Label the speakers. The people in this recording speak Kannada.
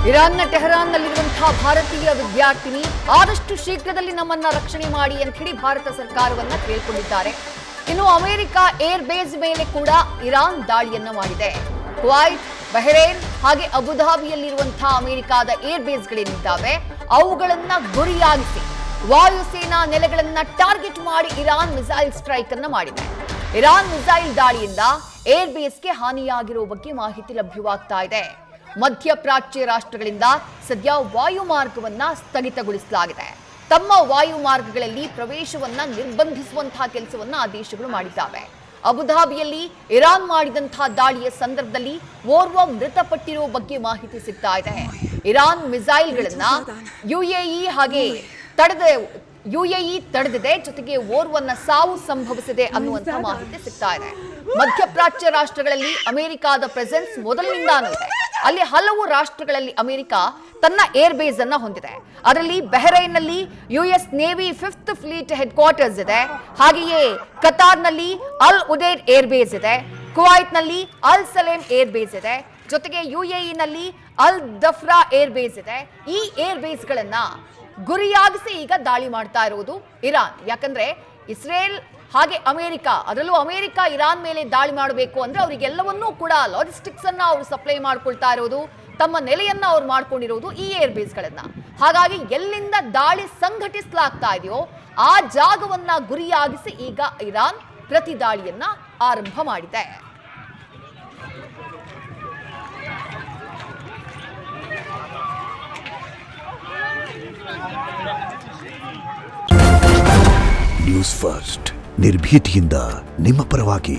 Speaker 1: ಇರಾನ್ನ ಟೆಹರಾನ್ನಲ್ಲಿರುವಂತಹ ಭಾರತೀಯ ವಿದ್ಯಾರ್ಥಿನಿ ಆದಷ್ಟು ಶೀಘ್ರದಲ್ಲಿ ನಮ್ಮನ್ನ ರಕ್ಷಣೆ ಮಾಡಿ ಅಂತ ಹೇಳಿ ಭಾರತ ಸರ್ಕಾರವನ್ನ ಕೇಳಿಕೊಂಡಿದ್ದಾರೆ. ಇನ್ನು ಅಮೆರಿಕ ಏರ್ ಬೇಸ್ ಮೇಲೆ ಕೂಡ ಇರಾನ್ ದಾಳಿಯನ್ನ ಮಾಡಿದೆ. ಕುವೈತ್, ಬಹರೇನ್ ಹಾಗೆ ಅಬುಧಾಬಿಯಲ್ಲಿರುವಂತಹ ಅಮೆರಿಕದ ಏರ್ ಬೇಸ್ಗಳೇನಿದ್ದಾವೆ ಅವುಗಳನ್ನ ಗುರಿಯಾಗಿಸಿ ವಾಯುಸೇನಾ ನೆಲೆಗಳನ್ನ ಟಾರ್ಗೆಟ್ ಮಾಡಿ ಇರಾನ್ ಮಿಸೈಲ್ ಸ್ಟ್ರೈಕ್ ಅನ್ನ ಮಾಡಿದೆ. ಇರಾನ್ ಮಿಸೈಲ್ ದಾಳಿಯಿಂದ ಏರ್ ಬೇಸ್ಗೆ ಹಾನಿಯಾಗಿರುವ ಬಗ್ಗೆ ಮಾಹಿತಿ ಲಭ್ಯವಾಗ್ತಾ ಇದೆ. ಮಧ್ಯಪ್ರಾಚ್ಯ ರಾಷ್ಟ್ರಗಳಿಂದ ಸದ್ಯ ವಾಯುಮಾರ್ಗವನ್ನ ಸ್ಥಗಿತಗೊಳಿಸಲಾಗಿದೆ. ತಮ್ಮ ವಾಯುಮಾರ್ಗಗಳಲ್ಲಿ ಪ್ರವೇಶವನ್ನ ನಿರ್ಬಂಧಿಸುವಂತಹ ಕೆಲಸವನ್ನ ಆ ದೇಶಗಳು ಮಾಡಿದ್ದಾವೆ. ಅಬುಧಾಬಿಯಲ್ಲಿ ಇರಾನ್ ಮಾಡಿದಂತಹ ದಾಳಿಯ ಸಂದರ್ಭದಲ್ಲಿ ಓರ್ವ ಮೃತಪಟ್ಟಿರುವ ಬಗ್ಗೆ ಮಾಹಿತಿ ಸಿಗ್ತಾ ಇದೆ. ಇರಾನ್ ಮಿಸೈಲ್ಗಳನ್ನ ಯುಎಇ ತಡೆದಿದೆ, ಜೊತೆಗೆ ಓರ್ವನ್ನ ಸಾವು ಸಂಭವಿಸಿದೆ ಅನ್ನುವಂತ ಮಾಹಿತಿ ಸಿಗ್ತಾ ಇದೆ. ಮಧ್ಯಪ್ರಾಚ್ಯ ರಾಷ್ಟ್ರಗಳಲ್ಲಿ ಅಮೆರಿಕದ ಪ್ರೆಸೆನ್ಸ್ ಮೊದಲಿನಿಂದಾನೂ ಇದೆ. ಅಲ್ಲಿ ಹಲವು ರಾಷ್ಟ್ರಗಳಲ್ಲಿ ಅಮೆರಿಕ ತನ್ನ ಏರ್ ಬೇಸ್ ಅನ್ನ ಹೊಂದಿದೆ. ಅದರಲ್ಲಿ ಬಹರೈನ್ನಲ್ಲಿ US navy 5th fleet headquarters ಇದೆ. ಹಾಗೆಯೇ ಕತಾರ್ನಲ್ಲಿ ಅಲ್ ಉದೇರ್ ಏರ್ ಬೇಸ್ ಇದೆ. ಕುವೈತ್ನಲ್ಲಿ ಅಲ್ ಸಲೇಮ್ ಏರ್ ಬೇಸ್ ಇದೆ. ಜೊತೆಗೆ ಯುಎಇನಲ್ಲಿ ಅಲ್ ದಫ್ರಾ ಏರ್ ಬೇಸ್ ಇದೆ. ಈ ಏರ್ ಬೇಸ್ಗಳನ್ನ ಗುರಿಯಾಗಿಸಿ ಈಗ ದಾಳಿ ಮಾಡ್ತಾ ಇರುವುದು ಇರಾನ್. ಯಾಕಂದ್ರೆ ಇಸ್ರೇಲ್ ಹಾಗೆ ಅಮೆರಿಕ, ಅದರಲ್ಲೂ ಅಮೆರಿಕ ಇರಾನ್ ಮೇಲೆ ದಾಳಿ ಮಾಡಬೇಕು ಅಂದ್ರೆ ಅವರಿಗೆಲ್ಲವನ್ನೂ ಕೂಡ ಲಾಜಿಸ್ಟಿಕ್ಸ್ ಅನ್ನ ಅವರು ಸಪ್ಲೈ ಮಾಡ್ಕೊಳ್ತಾ ಇರೋದು, ತಮ್ಮ ನೆಲೆಯನ್ನ ಅವ್ರು ಮಾಡ್ಕೊಂಡಿರೋದು ಈ ಏರ್ ಬೇಸ್ಗಳನ್ನ. ಹಾಗಾಗಿ ಎಲ್ಲಿಂದ ದಾಳಿ ಸಂಘಟಿಸಲಾಗ್ತಾ ಇದೆಯೋ ಆ ಜಾಗವನ್ನ ಗುರಿಯಾಗಿಸಿ ಈಗ ಇರಾನ್ ಪ್ರತಿ ದಾಳಿಯನ್ನ ಆರಂಭ ಮಾಡಿದೆ.
Speaker 2: ನ್ಯೂಸ್ ಫಸ್ಟ್ ನಿರ್ಭೀತಿಯಿಂದ ನಿಮ್ಮ ಪರವಾಗಿ.